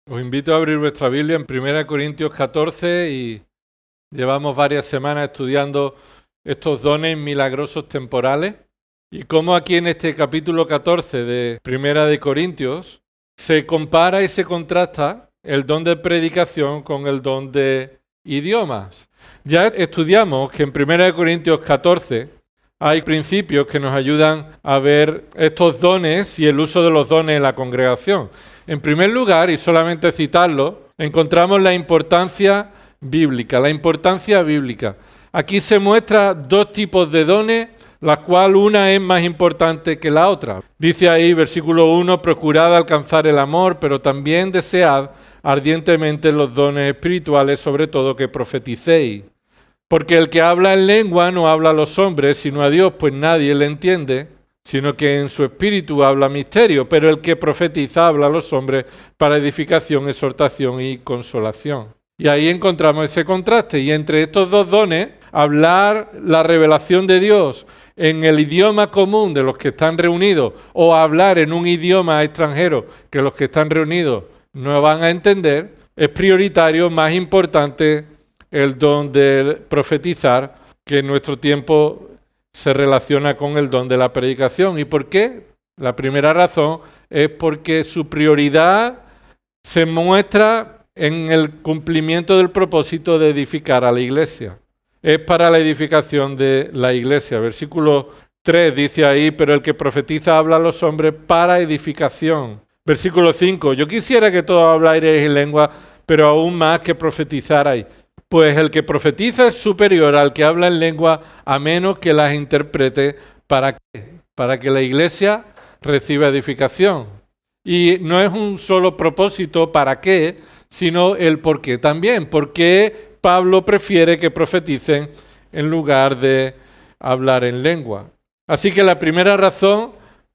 Os invito a abrir vuestra Biblia en 1 Corintios 14 y llevamos varias semanas estudiando estos dones milagrosos temporales y cómo aquí en este capítulo 14 de 1 de Corintios se compara y se contrasta el don de predicación con el don de idiomas. Ya estudiamos que en 1 Corintios 14 hay principios que nos ayudan a ver estos dones y el uso de los dones en la congregación. En primer lugar, y solamente citarlo, encontramos la importancia bíblica. Aquí se muestran dos tipos de dones, las cuales una es más importante que la otra. Dice ahí, versículo 1, procurad alcanzar el amor, pero también desead ardientemente los dones espirituales, sobre todo que profeticéis. Porque el que habla en lengua no habla a los hombres, sino a Dios, pues nadie le entiende, sino que en su espíritu habla misterio, pero el que profetiza habla a los hombres para edificación, exhortación y consolación. Y ahí encontramos ese contraste, y entre estos dos dones, hablar la revelación de Dios en el idioma común de los que están reunidos, o hablar en un idioma extranjero que los que están reunidos no van a entender, es prioritario, más importante el don de profetizar, que en nuestro tiempo se relaciona con el don de la predicación. ¿Y por qué? La primera razón es porque su prioridad se muestra en el cumplimiento del propósito de edificar a la iglesia. Es para la edificación de la iglesia. Versículo 3 dice ahí, pero el que profetiza habla a los hombres para edificación. Versículo 5, yo quisiera que todos hablarais en lengua, pero aún más que profetizarais. Pues el que profetiza es superior al que habla en lengua, a menos que las interprete. ¿Para qué? Para que la iglesia reciba edificación. Y no es un solo propósito para qué, sino el por qué también. ¿Por qué Pablo prefiere que profeticen en lugar de hablar en lengua? Así que la primera razón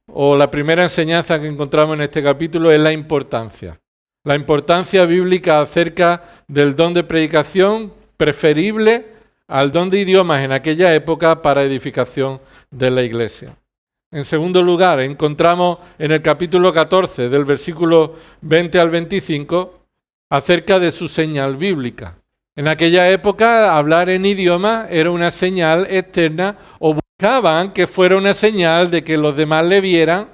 o la primera enseñanza que encontramos en este capítulo es la importancia. La importancia bíblica acerca del don de predicación preferible al don de idiomas en aquella época para edificación de la iglesia. En segundo lugar, encontramos en el capítulo 14, del versículo 20 al 25, acerca de su señal bíblica. En aquella época, hablar en idioma era una señal externa, o buscaban que fuera una señal de que los demás le vieran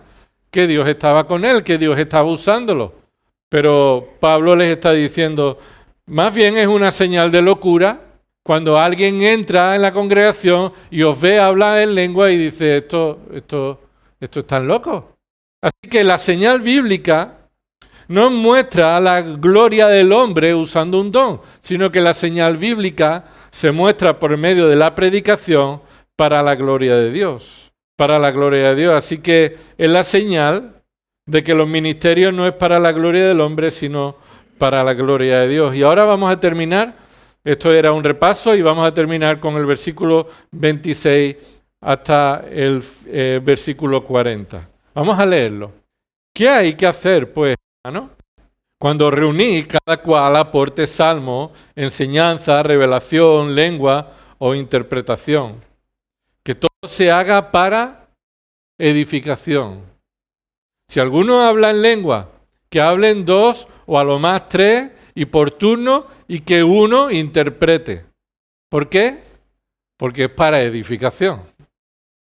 que Dios estaba con él, que Dios estaba usándolo. Pero Pablo les está diciendo, más bien es una señal de locura cuando alguien entra en la congregación y os ve hablar en lengua y dice, esto es tan loco. Así que la señal bíblica no muestra la gloria del hombre usando un don, sino que la señal bíblica se muestra por medio de la predicación para la gloria de Dios. Para la gloria de Dios. Así que es la señal de que los ministerios no es para la gloria del hombre, sino para la gloria de Dios. Y ahora vamos a terminar, esto era un repaso, y vamos a terminar con el versículo 26 hasta el versículo 40. Vamos a leerlo. ¿Qué hay que hacer, pues, hermano? Cuando reunís, cada cual aporte salmo, enseñanza, revelación, lengua o interpretación. Que todo se haga para edificación. Si alguno habla en lengua, que hablen dos o a lo más tres y por turno y que uno interprete. ¿Por qué? Porque es para edificación.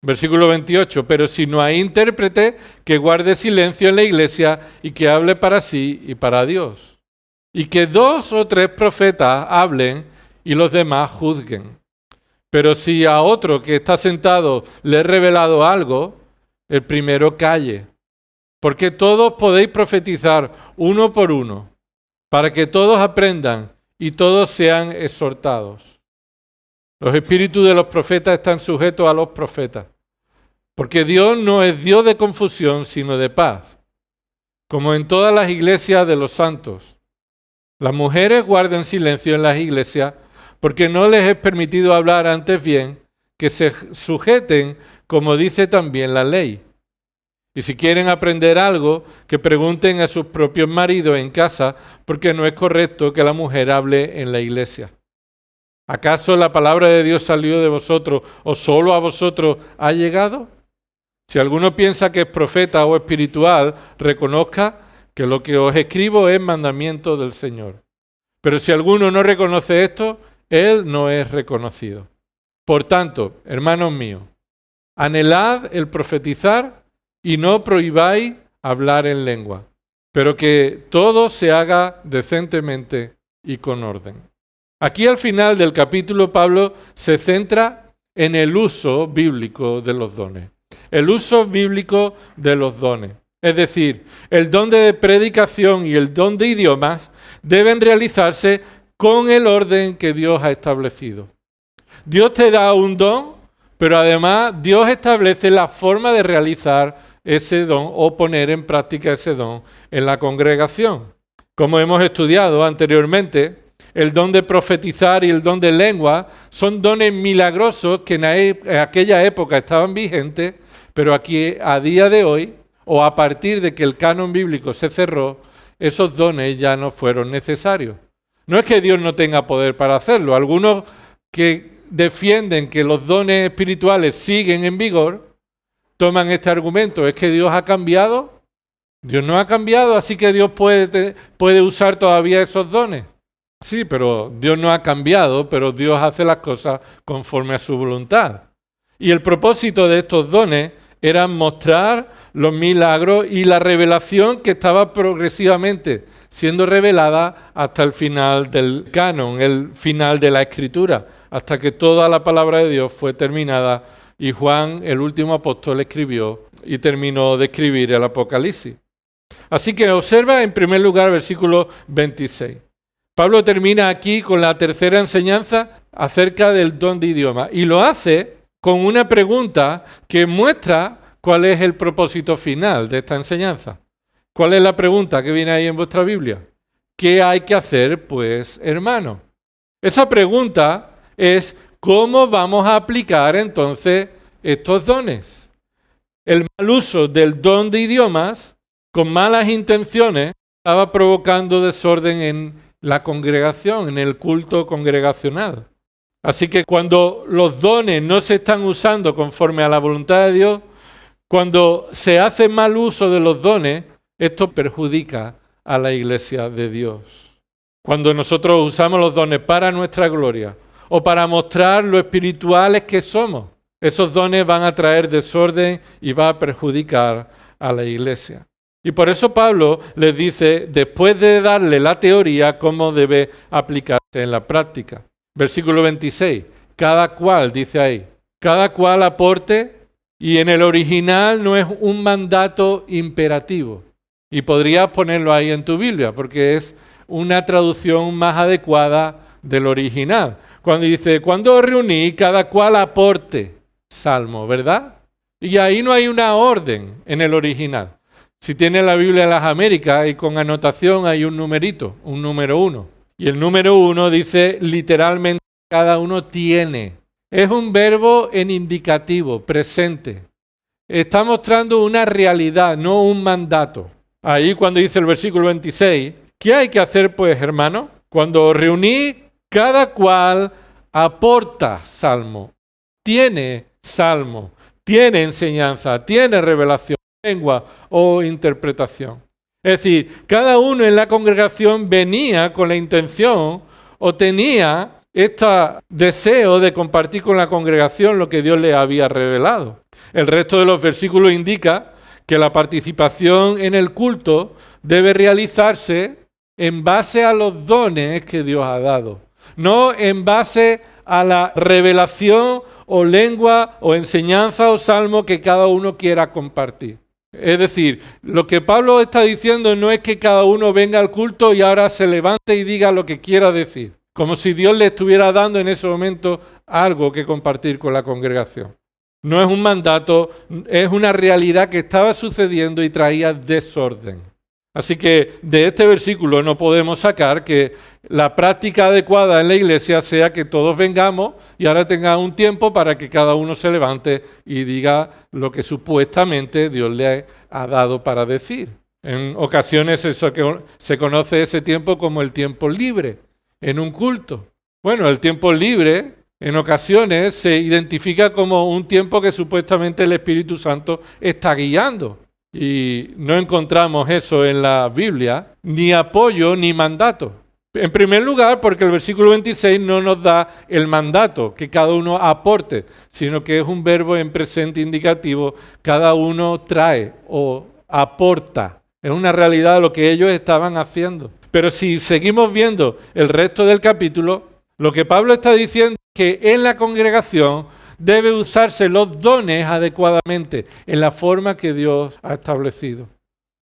Versículo 28, pero si no hay intérprete, que guarde silencio en la iglesia y que hable para sí y para Dios. Y que dos o tres profetas hablen y los demás juzguen. Pero si a otro que está sentado le he revelado algo, el primero calle. Porque todos podéis profetizar uno por uno, para que todos aprendan y todos sean exhortados. Los espíritus de los profetas están sujetos a los profetas, porque Dios no es Dios de confusión, sino de paz, como en todas las iglesias de los santos. Las mujeres guarden silencio en las iglesias, porque no les es permitido hablar, antes bien, que se sujeten, como dice también la ley. Y si quieren aprender algo, que pregunten a sus propios maridos en casa, porque no es correcto que la mujer hable en la iglesia. ¿Acaso la palabra de Dios salió de vosotros o solo a vosotros ha llegado? Si alguno piensa que es profeta o espiritual, reconozca que lo que os escribo es mandamiento del Señor. Pero si alguno no reconoce esto, él no es reconocido. Por tanto, hermanos míos, anhelad el profetizar y no prohibáis hablar en lengua, pero que todo se haga decentemente y con orden. Aquí al final del capítulo Pablo se centra en el uso bíblico de los dones. El uso bíblico de los dones. Es decir, el don de predicación y el don de idiomas deben realizarse con el orden que Dios ha establecido. Dios te da un don, pero además Dios establece la forma de realizar ese don o poner en práctica ese don en la congregación. Como hemos estudiado anteriormente, el don de profetizar y el don de lengua son dones milagrosos que en aquella época estaban vigentes, pero aquí a día de hoy, o a partir de que el canon bíblico se cerró, esos dones ya no fueron necesarios. No es que Dios no tenga poder para hacerlo. Algunos que defienden que los dones espirituales siguen en vigor, toman este argumento. ¿Es que Dios ha cambiado? Dios no ha cambiado, así que Dios puede usar todavía esos dones. Sí, pero Dios no ha cambiado, pero Dios hace las cosas conforme a su voluntad. Y el propósito de estos dones era mostrar los milagros y la revelación que estaba progresivamente siendo revelada hasta el final del canon, el final de la Escritura, hasta que toda la palabra de Dios fue terminada y Juan, el último apóstol, escribió y terminó de escribir el Apocalipsis. Así que observa en primer lugar el versículo 26. Pablo termina aquí con la tercera enseñanza acerca del don de idioma y lo hace con una pregunta que muestra cuál es el propósito final de esta enseñanza. ¿Cuál es la pregunta que viene ahí en vuestra Biblia? ¿Qué hay que hacer, pues, hermano? Esa pregunta es ¿cómo vamos a aplicar entonces estos dones? El mal uso del don de idiomas con malas intenciones estaba provocando desorden en la congregación, en el culto congregacional. Así que cuando los dones no se están usando conforme a la voluntad de Dios, cuando se hace mal uso de los dones, esto perjudica a la iglesia de Dios. Cuando nosotros usamos los dones para nuestra gloria o para mostrar lo espirituales que somos, esos dones van a traer desorden y va a perjudicar a la iglesia. Y por eso Pablo les dice, después de darle la teoría, cómo debe aplicarse en la práctica. Versículo 26, cada cual, dice ahí, cada cual aporte, y en el original no es un mandato imperativo. Y podrías ponerlo ahí en tu Biblia, porque es una traducción más adecuada del original. Cuando dice, cuando os reunís, cada cual aporte salmo, ¿verdad? Y ahí no hay una orden en el original. Si tienes la Biblia de las Américas y con anotación hay un numerito, un número 1. Y el número 1 dice literalmente cada uno tiene. Es un verbo en indicativo, presente. Está mostrando una realidad, no un mandato. Ahí cuando dice el versículo 26, ¿qué hay que hacer pues, hermano? Cuando os reunís, cada cual aporta salmo, tiene enseñanza, tiene revelación, lengua o interpretación. Es decir, cada uno en la congregación venía con la intención o tenía este deseo de compartir con la congregación lo que Dios le había revelado. El resto de los versículos indica que la participación en el culto debe realizarse en base a los dones que Dios ha dado, no en base a la revelación o lengua o enseñanza o salmo que cada uno quiera compartir. Es decir, lo que Pablo está diciendo no es que cada uno venga al culto y ahora se levante y diga lo que quiera decir, como si Dios le estuviera dando en ese momento algo que compartir con la congregación. No es un mandato, es una realidad que estaba sucediendo y traía desorden. Así que de este versículo no podemos sacar que la práctica adecuada en la iglesia sea que todos vengamos y ahora tenga un tiempo para que cada uno se levante y diga lo que supuestamente Dios le ha dado para decir. En ocasiones se conoce ese tiempo como el tiempo libre en un culto. Bueno, el tiempo libre en ocasiones se identifica como un tiempo que supuestamente el Espíritu Santo está guiando. Y no encontramos eso en la Biblia, ni apoyo ni mandato. En primer lugar, porque el versículo 26 no nos da el mandato, que cada uno aporte, sino que es un verbo en presente indicativo, cada uno trae o aporta. Es una realidad lo que ellos estaban haciendo. Pero si seguimos viendo el resto del capítulo, lo que Pablo está diciendo es que en la congregación debe usarse los dones adecuadamente, en la forma que Dios ha establecido.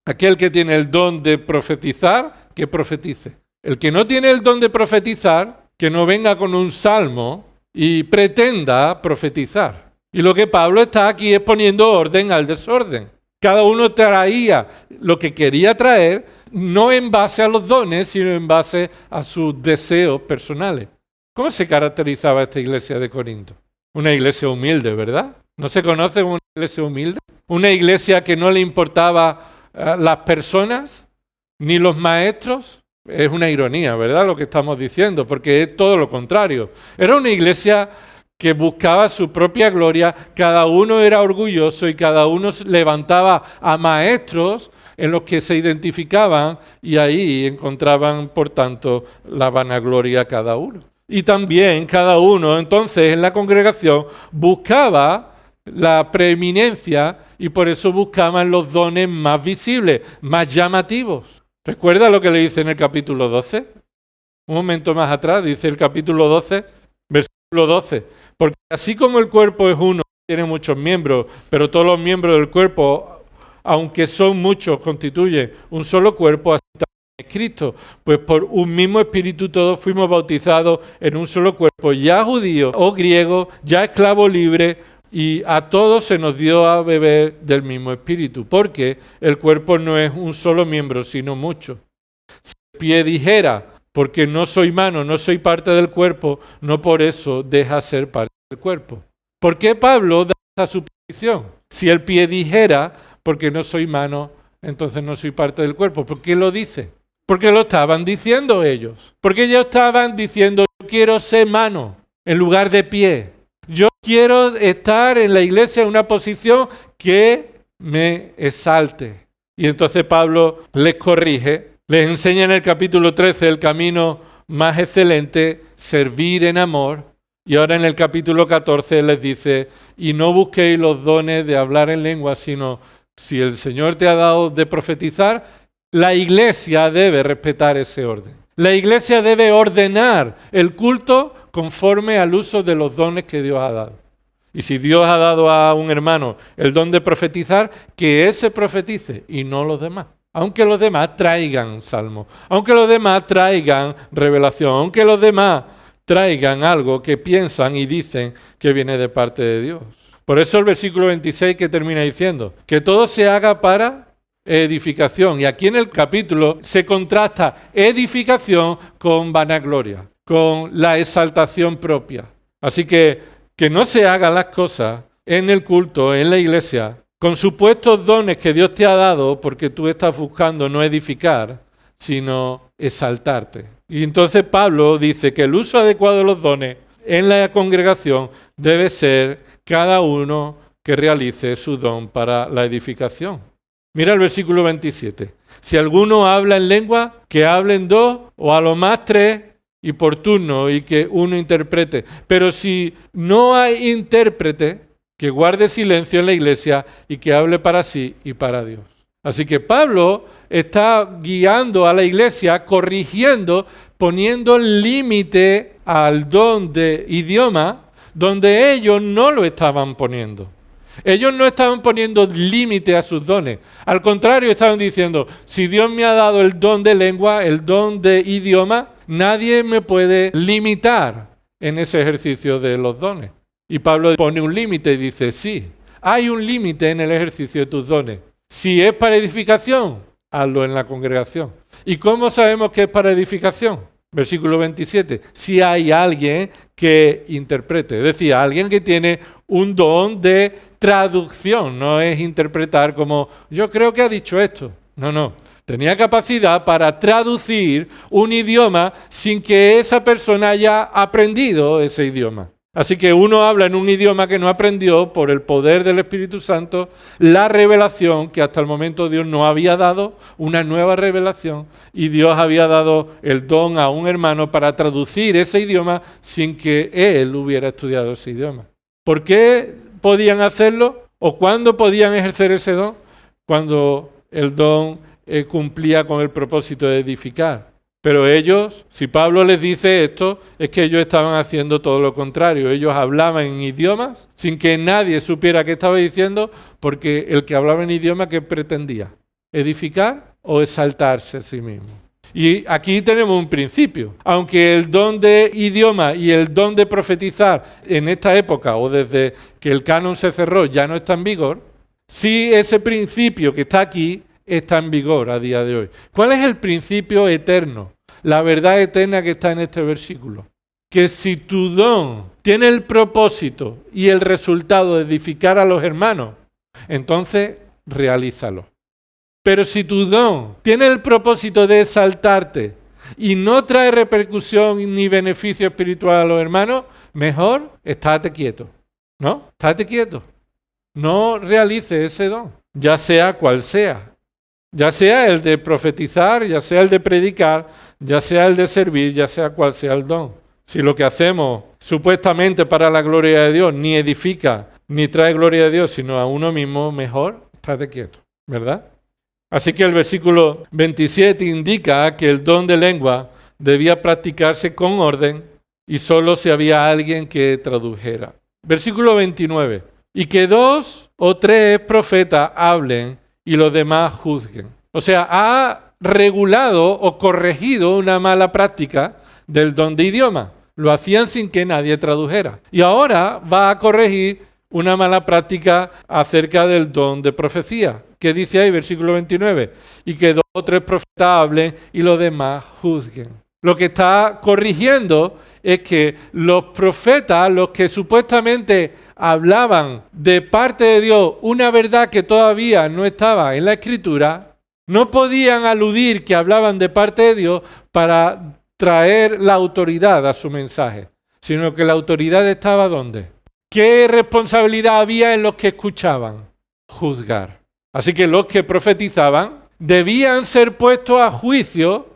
Aquel que tiene el don de profetizar, que profetice. El que no tiene el don de profetizar, que no venga con un salmo y pretenda profetizar. Y lo que Pablo está aquí es poniendo orden al desorden. Cada uno traía lo que quería traer, no en base a los dones, sino en base a sus deseos personales. ¿Cómo se caracterizaba esta iglesia de Corinto? Una iglesia humilde, ¿verdad? ¿No se conoce como una iglesia humilde? Una iglesia que no le importaba las personas, ni los maestros. Es una ironía, ¿verdad? Lo que estamos diciendo, porque es todo lo contrario. Era una iglesia que buscaba su propia gloria, cada uno era orgulloso y cada uno levantaba a maestros en los que se identificaban y ahí encontraban, por tanto, la vanagloria cada uno. Y también cada uno, entonces, en la congregación buscaba la preeminencia y por eso buscaban los dones más visibles, más llamativos. ¿Recuerda lo que le dice en el capítulo 12? Un momento más atrás, dice el capítulo 12, versículo 12. Porque así como el cuerpo es uno, tiene muchos miembros, pero todos los miembros del cuerpo, aunque son muchos, constituyen un solo cuerpo, así también es Cristo. Pues por un mismo espíritu todos fuimos bautizados en un solo cuerpo, ya judío o griego, ya esclavo libre, y a todos se nos dio a beber del mismo espíritu, porque el cuerpo no es un solo miembro, sino muchos. Si el pie dijera, porque no soy mano, no soy parte del cuerpo, no por eso deja ser parte del cuerpo. ¿Por qué Pablo da esa suposición? Si el pie dijera, porque no soy mano, entonces no soy parte del cuerpo. ¿Por qué lo dice? Porque lo estaban diciendo ellos. Porque ellos estaban diciendo, yo quiero ser mano en lugar de pie. Yo quiero estar en la iglesia en una posición que me exalte. Y entonces Pablo les corrige, les enseña en el capítulo 13 el camino más excelente, servir en amor. Y ahora en el capítulo 14 les dice, y no busquéis los dones de hablar en lengua, sino si el Señor te ha dado de profetizar, la iglesia debe respetar ese orden. La iglesia debe ordenar el culto conforme al uso de los dones que Dios ha dado. Y si Dios ha dado a un hermano el don de profetizar, que ese profetice y no los demás. Aunque los demás traigan salmos, aunque los demás traigan revelación, aunque los demás traigan algo que piensan y dicen que viene de parte de Dios. Por eso el versículo 26 que termina diciendo, que todo se haga para edificación. Y aquí en el capítulo se contrasta edificación con vanagloria, con la exaltación propia. Así que no se hagan las cosas en el culto, en la iglesia, con supuestos dones que Dios te ha dado, porque tú estás buscando no edificar, sino exaltarte. Y entonces Pablo dice que el uso adecuado de los dones en la congregación debe ser cada uno que realice su don para la edificación. Mira el versículo 27. Si alguno habla en lengua, que hablen dos o a lo más tres y por turno y que uno interprete. Pero si no hay intérprete, que guarde silencio en la iglesia y que hable para sí y para Dios. Así que Pablo está guiando a la iglesia, corrigiendo, poniendo límite al don de idioma donde ellos no lo estaban poniendo. Ellos no estaban poniendo límite a sus dones. Al contrario, estaban diciendo, si Dios me ha dado el don de lengua, el don de idioma, nadie me puede limitar en ese ejercicio de los dones. Y Pablo pone un límite y dice, sí, hay un límite en el ejercicio de tus dones. Si es para edificación, hazlo en la congregación. ¿Y cómo sabemos que es para edificación? Versículo 27. Si hay alguien que interprete, es decir, alguien que tiene un don de traducción, no es interpretar como, yo creo que ha dicho esto. No. Tenía capacidad para traducir un idioma sin que esa persona haya aprendido ese idioma. Así que uno habla en un idioma que no aprendió por el poder del Espíritu Santo, la revelación que hasta el momento Dios no había dado, una nueva revelación, y Dios había dado el don a un hermano para traducir ese idioma sin que él hubiera estudiado ese idioma. ¿Por qué podían hacerlo? ¿O cuándo podían ejercer ese don? Cuando el don cumplía con el propósito de edificar. Pero ellos, si Pablo les dice esto, es que ellos estaban haciendo todo lo contrario. Ellos hablaban en idiomas sin que nadie supiera qué estaba diciendo, porque el que hablaba en idioma, ¿qué pretendía? ¿Edificar o exaltarse a sí mismo? Y aquí tenemos un principio. Aunque el don de idioma y el don de profetizar en esta época, o desde que el canon se cerró, ya no está en vigor, sí ese principio que está aquí está en vigor a día de hoy. ¿Cuál es el principio eterno? La verdad eterna que está en este versículo. Que si tu don tiene el propósito y el resultado de edificar a los hermanos, entonces realízalo. Pero si tu don tiene el propósito de exaltarte y no trae repercusión ni beneficio espiritual a los hermanos, mejor estate quieto. ¿No? Estate quieto. No realice ese don, ya sea cual sea. Ya sea el de profetizar, ya sea el de predicar, ya sea el de servir, ya sea cual sea el don. Si lo que hacemos supuestamente para la gloria de Dios ni edifica, ni trae gloria a Dios, sino a uno mismo, mejor estate quieto, ¿verdad? Así que el versículo 27 indica que el don de lengua debía practicarse con orden y solo si había alguien que tradujera. Versículo 29. Y que 2 o 3 profetas hablen y los demás juzguen. O sea, ha regulado o corregido una mala práctica del don de idioma. Lo hacían sin que nadie tradujera. Y ahora va a corregir una mala práctica acerca del don de profecía. ¿Qué dice ahí? Versículo 29. Y que 2 o 3 profetas hablen y los demás juzguen. Lo que está corrigiendo es que los profetas, los que supuestamente hablaban de parte de Dios una verdad que todavía no estaba en la Escritura, no podían aludir que hablaban de parte de Dios para traer la autoridad a su mensaje, sino que la autoridad estaba ¿dónde? ¿Qué responsabilidad había en los que escuchaban? Juzgar. Así que los que profetizaban debían ser puestos a juicio.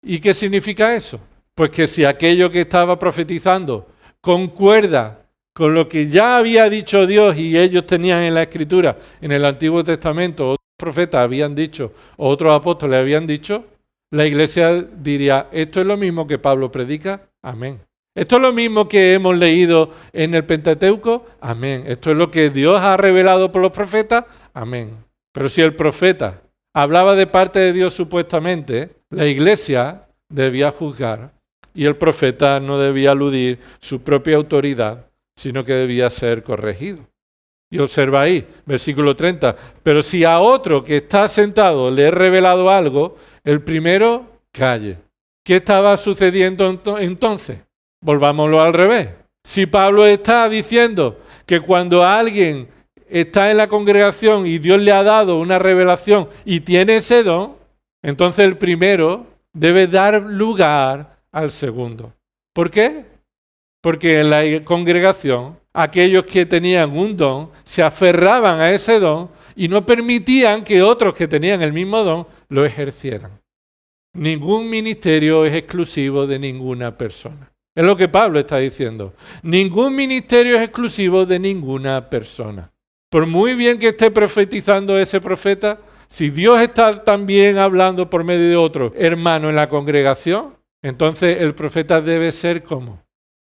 ¿Y qué significa eso? Pues que si aquello que estaba profetizando concuerda con lo que ya había dicho Dios y ellos tenían en la Escritura, en el Antiguo Testamento, otros profetas habían dicho, o otros apóstoles habían dicho, la iglesia diría, esto es lo mismo que Pablo predica, amén. Esto es lo mismo que hemos leído en el Pentateuco, amén. Esto es lo que Dios ha revelado por los profetas, amén. Pero si el profeta hablaba de parte de Dios supuestamente, la iglesia debía juzgar y el profeta no debía aludir su propia autoridad, sino que debía ser corregido. Y observa ahí, versículo 30, pero si a otro que está sentado le he revelado algo, el primero calle. ¿Qué estaba sucediendo entonces? Volvámoslo al revés. Si Pablo está diciendo que cuando alguien está en la congregación y Dios le ha dado una revelación y tiene ese don, entonces el primero debe dar lugar al segundo. ¿Por qué? Porque en la congregación aquellos que tenían un don se aferraban a ese don y no permitían que otros que tenían el mismo don lo ejercieran. Ningún ministerio es exclusivo de ninguna persona. Es lo que Pablo está diciendo. Ningún ministerio es exclusivo de ninguna persona. Por muy bien que esté profetizando ese profeta, si Dios está también hablando por medio de otro hermano en la congregación, entonces el profeta debe ser como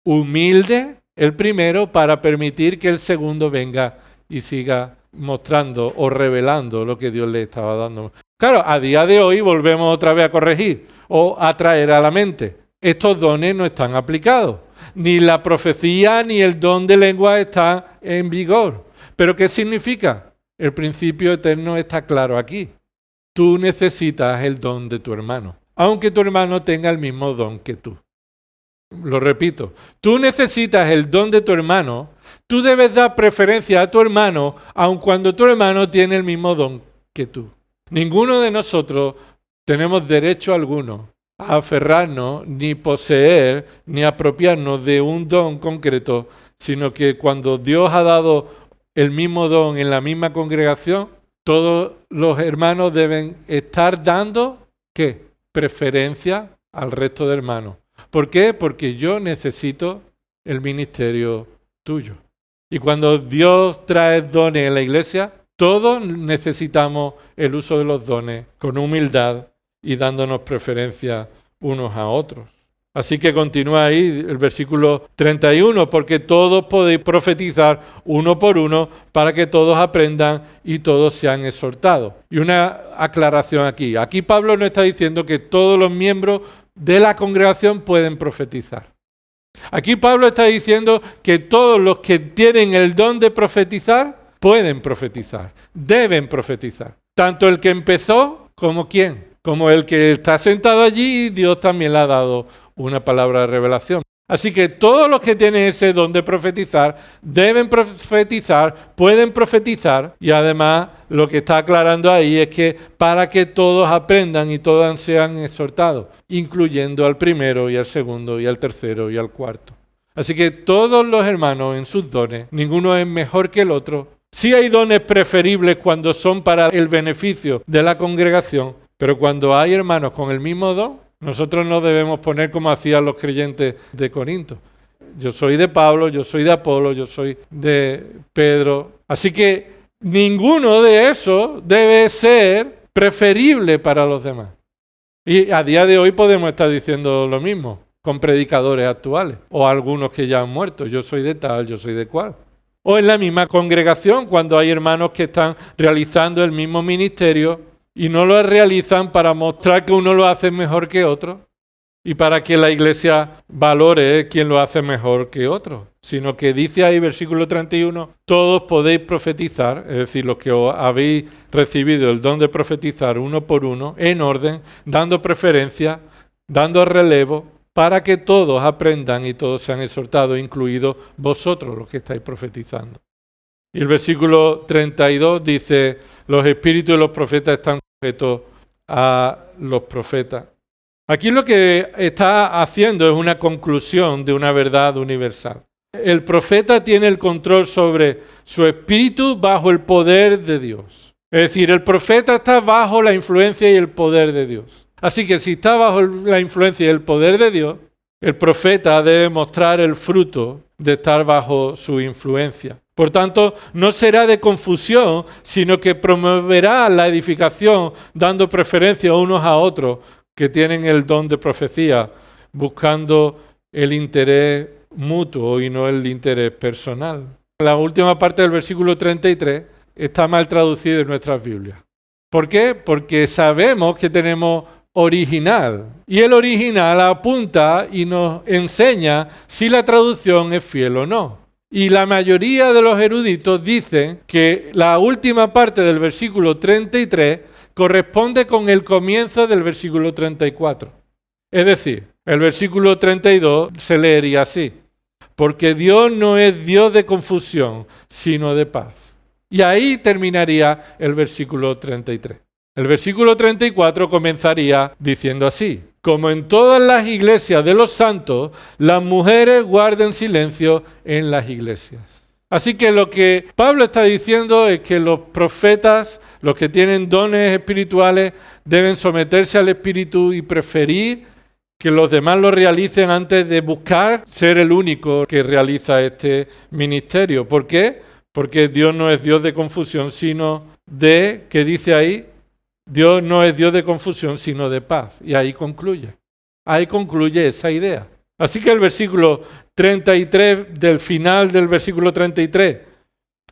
humilde, el primero, para permitir que el segundo venga y siga mostrando o revelando lo que Dios le estaba dando. Claro, a día de hoy volvemos otra vez a corregir o a traer a la mente. Estos dones no están aplicados. Ni la profecía ni el don de lengua están en vigor. ¿Pero qué significa? El principio eterno está claro aquí. Tú necesitas el don de tu hermano, aunque tu hermano tenga el mismo don que tú. Lo repito, tú necesitas el don de tu hermano, tú debes dar preferencia a tu hermano, aun cuando tu hermano tiene el mismo don que tú. Ninguno de nosotros tenemos derecho alguno a aferrarnos, ni poseer, ni apropiarnos de un don concreto sino que cuando Dios ha dado el mismo don en la misma congregación, todos los hermanos deben estar dando, ¿qué? Preferencia al resto de hermanos. ¿Por qué? Porque yo necesito el ministerio tuyo. Y cuando Dios trae dones en la iglesia, todos necesitamos el uso de los dones con humildad y dándonos preferencia unos a otros. Así que continúa ahí el versículo 31, porque todos podéis profetizar uno por uno para que todos aprendan y todos sean exhortados. Y una aclaración aquí. Aquí Pablo no está diciendo que todos los miembros de la congregación pueden profetizar. Aquí Pablo está diciendo que todos los que tienen el don de profetizar pueden profetizar, deben profetizar. Tanto el que empezó como quién, como el que está sentado allí y Dios también le ha dado una palabra de revelación. Así que todos los que tienen ese don de profetizar deben profetizar, pueden profetizar, y además lo que está aclarando ahí es que para que todos aprendan y todos sean exhortados, incluyendo al primero y al segundo y al tercero y al cuarto. Así que todos los hermanos en sus dones, ninguno es mejor que el otro. Sí hay dones preferibles cuando son para el beneficio de la congregación, pero cuando hay hermanos con el mismo don, nosotros no debemos poner como hacían los creyentes de Corinto. Yo soy de Pablo, yo soy de Apolo, yo soy de Pedro. Así que ninguno de esos debe ser preferible para los demás. Y a día de hoy podemos estar diciendo lo mismo con predicadores actuales o algunos que ya han muerto. Yo soy de tal, yo soy de cual. O en la misma congregación, cuando hay hermanos que están realizando el mismo ministerio y no lo realizan para mostrar que uno lo hace mejor que otro y para que la iglesia valore quién lo hace mejor que otro, sino que dice ahí versículo 31, todos podéis profetizar, es decir, los que habéis recibido el don de profetizar uno por uno, en orden, dando preferencia, dando relevo, para que todos aprendan y todos sean exhortados, incluidos vosotros los que estáis profetizando. Y el versículo 32 dice, los espíritus de los profetas están sujetos a los profetas. Aquí lo que está haciendo es una conclusión de una verdad universal. El profeta tiene el control sobre su espíritu bajo el poder de Dios. Es decir, el profeta está bajo la influencia y el poder de Dios. Así que si está bajo la influencia y el poder de Dios, el profeta debe mostrar el fruto de estar bajo su influencia. Por tanto, no será de confusión, sino que promoverá la edificación, dando preferencia unos a otros que tienen el don de profecía, buscando el interés mutuo y no el interés personal. La última parte del versículo 33 está mal traducida en nuestras Biblias. ¿Por qué? Porque sabemos que tenemos original. Y el original apunta y nos enseña si la traducción es fiel o no. Y la mayoría de los eruditos dicen que la última parte del versículo 33 corresponde con el comienzo del versículo 34. Es decir, el versículo 32 se leería así: porque Dios no es Dios de confusión, sino de paz. Y ahí terminaría el versículo 33. El versículo 34 comenzaría diciendo así: como en todas las iglesias de los santos, las mujeres guarden silencio en las iglesias. Así que lo que Pablo está diciendo es que los profetas, los que tienen dones espirituales, deben someterse al Espíritu y preferir que los demás lo realicen antes de buscar ser el único que realiza este ministerio. ¿Por qué? Porque Dios no es Dios de confusión, sino de, ¿qué dice ahí? Dios no es Dios de confusión, sino de paz. Y ahí concluye. Ahí concluye esa idea. Así que el versículo 33, del final del versículo 33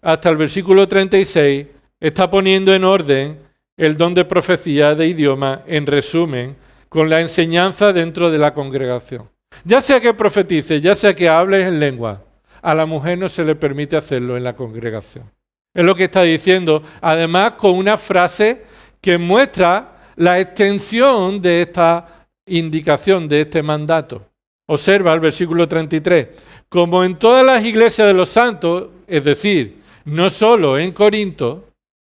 hasta el versículo 36, está poniendo en orden el don de profecía de idioma, en resumen, con la enseñanza dentro de la congregación. Ya sea que profetice, ya sea que hables en lengua, a la mujer no se le permite hacerlo en la congregación. Es lo que está diciendo, además con una frase que muestra la extensión de esta indicación, de este mandato. Observa el versículo 33. Como en todas las iglesias de los santos, es decir, no solo en Corinto,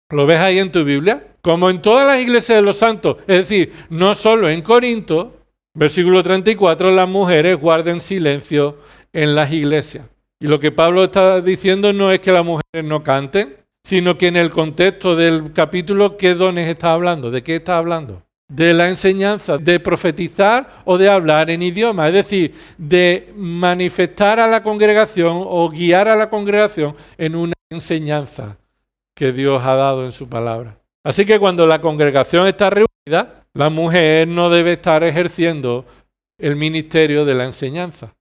¿lo ves ahí en tu Biblia? Como en todas las iglesias de los santos, es decir, no solo en Corinto, versículo 34, las mujeres guarden silencio en las iglesias. Y lo que Pablo está diciendo no es que las mujeres no canten, sino que en el contexto del capítulo, ¿qué dones está hablando? ¿De qué está hablando? De la enseñanza, de profetizar o de hablar en idioma, es decir, de manifestar a la congregación o guiar a la congregación en una enseñanza que Dios ha dado en su palabra. Así que cuando la congregación está reunida, la mujer no debe estar ejerciendo el ministerio de la enseñanza.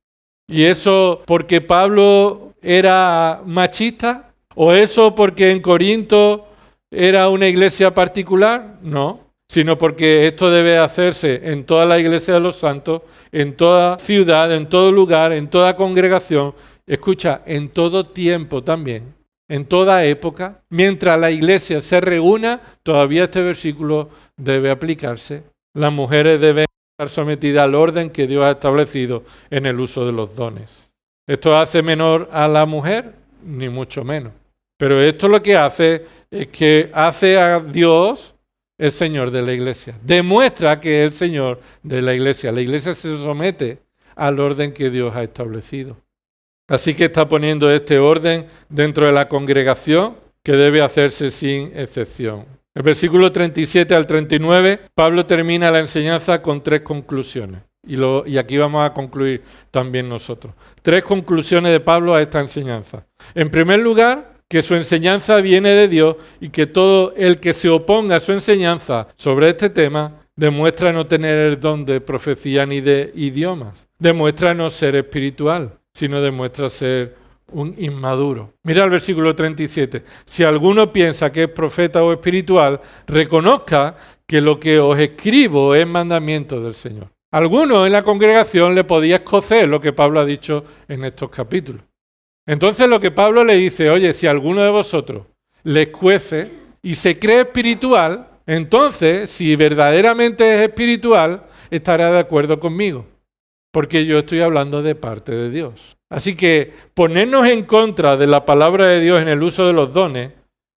¿Y eso porque Pablo era machista? ¿O eso porque en Corinto era una iglesia particular? No, sino porque esto debe hacerse en toda la iglesia de los santos, en toda ciudad, en todo lugar, en toda congregación. Escucha, en todo tiempo también, en toda época. Mientras la iglesia se reúna, todavía este versículo debe aplicarse. Las mujeres deben estar sometidas al orden que Dios ha establecido en el uso de los dones. ¿Esto hace menor a la mujer? Ni mucho menos. Pero esto lo que hace es que hace a Dios el Señor de la iglesia. Demuestra que es el Señor de la iglesia. La iglesia se somete al orden que Dios ha establecido. Así que está poniendo este orden dentro de la congregación que debe hacerse sin excepción. El versículo 37 al 39, Pablo termina la enseñanza con 3 conclusiones. Y aquí vamos a concluir también nosotros. 3 conclusiones de Pablo a esta enseñanza. En primer lugar, que su enseñanza viene de Dios y que todo el que se oponga a su enseñanza sobre este tema demuestra no tener el don de profecía ni de idiomas. Demuestra no ser espiritual, sino demuestra ser un inmaduro. Mira el versículo 37. Si alguno piensa que es profeta o espiritual, reconozca que lo que os escribo es mandamiento del Señor. A algunos en la congregación le podía escocer lo que Pablo ha dicho en estos capítulos. Entonces lo que Pablo le dice, oye, si alguno de vosotros le escuece y se cree espiritual, entonces, si verdaderamente es espiritual, estará de acuerdo conmigo, porque yo estoy hablando de parte de Dios. Así que ponernos en contra de la palabra de Dios en el uso de los dones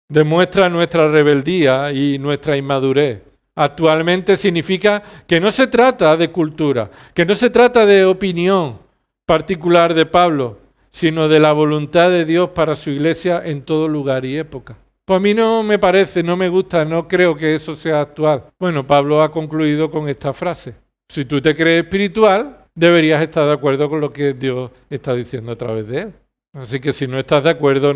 demuestra nuestra rebeldía y nuestra inmadurez. Actualmente significa que no se trata de cultura, que no se trata de opinión particular de Pablo, sino de la voluntad de Dios para su iglesia en todo lugar y época. Pues a mí no me parece, no me gusta, no creo que eso sea actual. Bueno, Pablo ha concluido con esta frase. Si tú te crees espiritual, deberías estar de acuerdo con lo que Dios está diciendo a través de él. Así que si no estás de acuerdo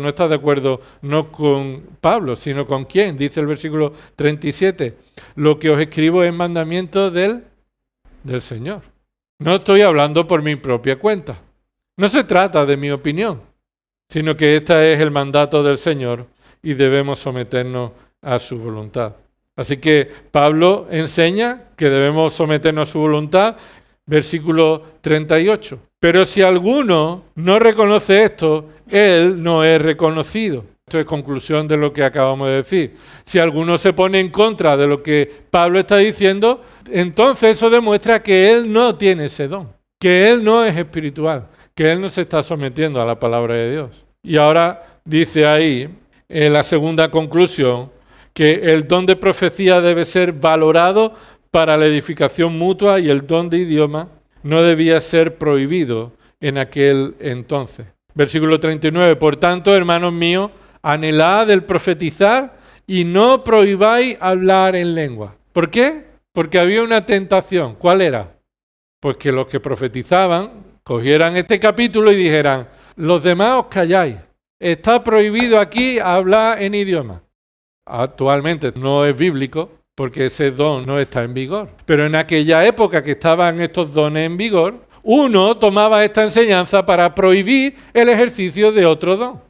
no con Pablo, sino con quién. Dice el versículo 37, lo que os escribo es mandamiento del Señor. No estoy hablando por mi propia cuenta. No se trata de mi opinión, sino que este es el mandato del Señor y debemos someternos a su voluntad. Así que Pablo enseña que debemos someternos a su voluntad, versículo 38. Pero si alguno no reconoce esto, él no es reconocido. Esto es conclusión de lo que acabamos de decir. Si alguno se pone en contra de lo que Pablo está diciendo, entonces eso demuestra que él no tiene ese don, que él no es espiritual, que él no se está sometiendo a la palabra de Dios. Y ahora dice ahí, en la segunda conclusión, que el don de profecía debe ser valorado para la edificación mutua y el don de idioma no debía ser prohibido en aquel entonces. Versículo 39, por tanto, hermanos míos, anhelad el profetizar y no prohibáis hablar en lengua. ¿Por qué? Porque había una tentación. ¿Cuál era? Pues que los que profetizaban cogieran este capítulo y dijeran, los demás os calláis, está prohibido aquí hablar en idioma. Actualmente no es bíblico porque ese don no está en vigor. Pero en aquella época que estaban estos dones en vigor, uno tomaba esta enseñanza para prohibir el ejercicio de otro don.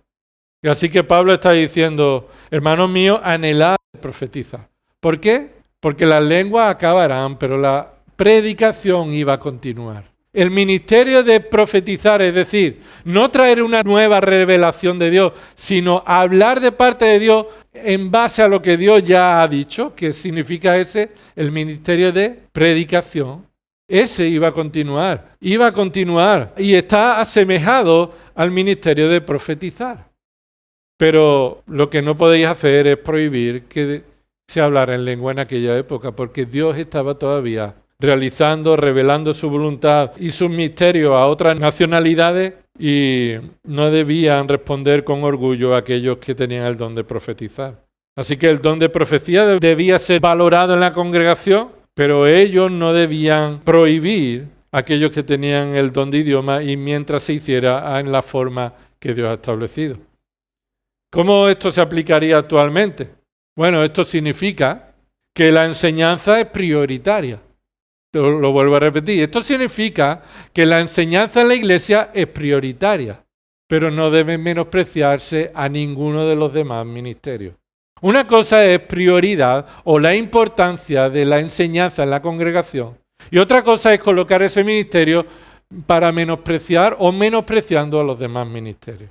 Y así que Pablo está diciendo, hermanos míos, anhelad profetizar. ¿Por qué? Porque las lenguas acabarán, pero la predicación iba a continuar. El ministerio de profetizar, es decir, no traer una nueva revelación de Dios, sino hablar de parte de Dios en base a lo que Dios ya ha dicho, que significa el ministerio de predicación. Ese iba a continuar y está asemejado al ministerio de profetizar. Pero lo que no podéis hacer es prohibir que se hablara en lengua en aquella época, porque Dios estaba todavía revelando su voluntad y sus misterios a otras nacionalidades y no debían responder con orgullo a aquellos que tenían el don de profetizar. Así que el don de profecía debía ser valorado en la congregación, pero ellos no debían prohibir a aquellos que tenían el don de idioma y mientras se hiciera en la forma que Dios ha establecido. ¿Cómo esto se aplicaría actualmente? Bueno, esto significa que la enseñanza es prioritaria. Lo vuelvo a repetir. Esto significa que la enseñanza en la iglesia es prioritaria, pero no debe menospreciarse a ninguno de los demás ministerios. Una cosa es prioridad o la importancia de la enseñanza en la congregación y otra cosa es colocar ese ministerio para menospreciar o menospreciando a los demás ministerios.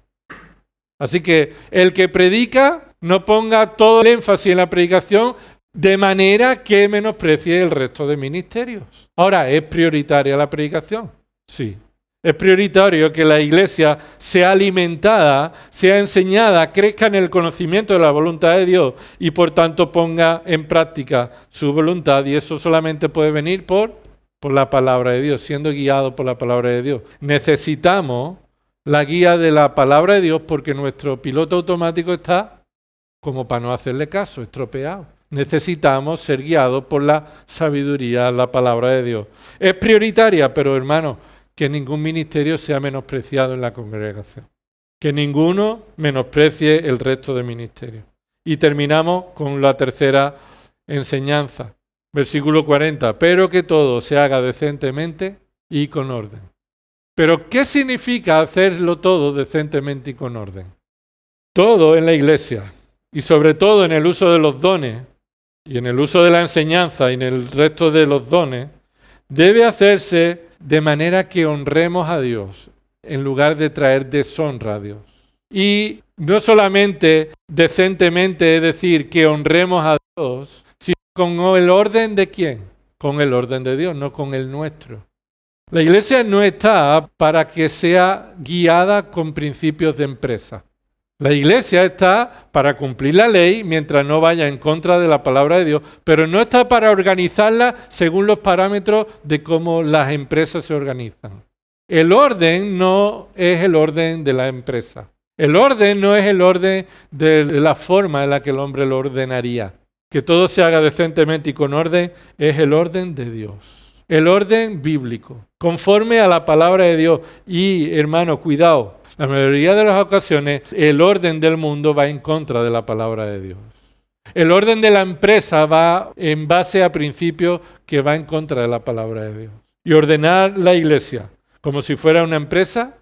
Así que el que predica no ponga todo el énfasis en la predicación de manera que menosprecie el resto de ministerios. Ahora, ¿es prioritaria la predicación? Sí. Es prioritario que la iglesia sea alimentada, sea enseñada, crezca en el conocimiento de la voluntad de Dios y por tanto ponga en práctica su voluntad, y eso solamente puede venir por la palabra de Dios, siendo guiado por la palabra de Dios. Necesitamos la guía de la palabra de Dios porque nuestro piloto automático está, como para no hacerle caso, estropeado. Necesitamos ser guiados por la sabiduría, la palabra de Dios. Es prioritaria, pero hermanos, que ningún ministerio sea menospreciado en la congregación. Que ninguno menosprecie el resto de ministerios. Y terminamos con la tercera enseñanza. Versículo 40. Pero que todo se haga decentemente y con orden. Pero ¿qué significa hacerlo todo decentemente y con orden? Todo en la iglesia, y sobre todo en el uso de los dones, y en el uso de la enseñanza y en el resto de los dones, debe hacerse de manera que honremos a Dios, en lugar de traer deshonra a Dios. Y no solamente decentemente, es decir, que honremos a Dios, sino con el orden de ¿quién? Con el orden de Dios, no con el nuestro. La iglesia no está para que sea guiada con principios de empresa. La iglesia está para cumplir la ley mientras no vaya en contra de la palabra de Dios, pero no está para organizarla según los parámetros de cómo las empresas se organizan. El orden no es el orden de la empresa. El orden no es el orden de la forma en la que el hombre lo ordenaría. Que todo se haga decentemente y con orden es el orden de Dios. El orden bíblico, conforme a la palabra de Dios. Y, hermano, cuidado. La mayoría de las ocasiones, el orden del mundo va en contra de la palabra de Dios. El orden de la empresa va en base a principios que va en contra de la palabra de Dios. Y ordenar la iglesia como si fuera una empresa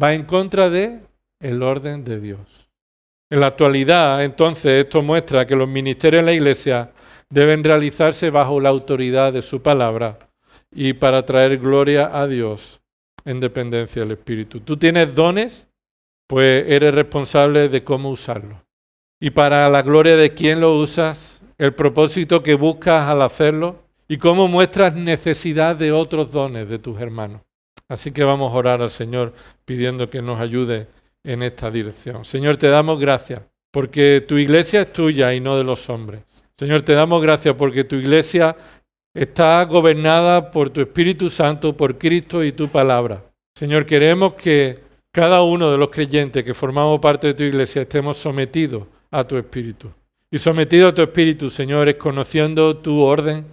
va en contra de el orden de Dios. En la actualidad, entonces, esto muestra que los ministerios en la iglesia deben realizarse bajo la autoridad de su palabra y para traer gloria a Dios en dependencia del Espíritu. Tú tienes dones, pues eres responsable de cómo usarlos. Y para la gloria de quién lo usas, el propósito que buscas al hacerlo y cómo muestras necesidad de otros dones de tus hermanos. Así que vamos a orar al Señor pidiendo que nos ayude en esta dirección. Señor, te damos gracias porque tu iglesia es tuya y no de los hombres. Señor, te damos gracias porque tu iglesia está gobernada por tu Espíritu Santo, por Cristo y tu palabra. Señor, queremos que cada uno de los creyentes que formamos parte de tu iglesia estemos sometidos a tu Espíritu. Y sometidos a tu Espíritu, Señor, es conociendo tu orden,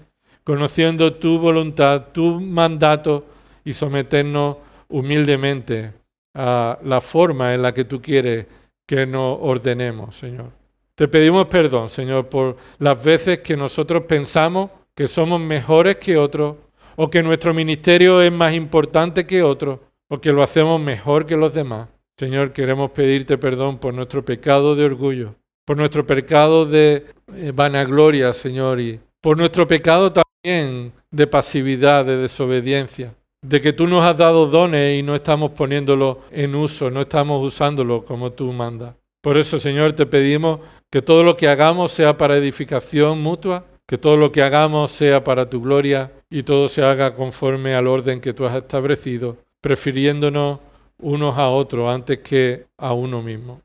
conociendo tu voluntad, tu mandato y someternos humildemente a la forma en la que tú quieres que nos ordenemos, Señor. Te pedimos perdón, Señor, por las veces que nosotros pensamos que somos mejores que otros, o que nuestro ministerio es más importante que otros, o que lo hacemos mejor que los demás. Señor, queremos pedirte perdón por nuestro pecado de orgullo, por nuestro pecado de vanagloria, Señor, y por nuestro pecado también de pasividad, de desobediencia, de que tú nos has dado dones y no estamos poniéndolos en uso, no estamos usándolos como tú mandas. Por eso, Señor, te pedimos que todo lo que hagamos sea para edificación mutua, que todo lo que hagamos sea para tu gloria y todo se haga conforme al orden que tú has establecido, prefiriéndonos unos a otros antes que a uno mismo.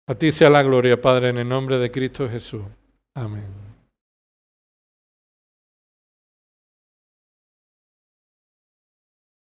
A ti sea la gloria, Padre, en el nombre de Cristo Jesús. Amén.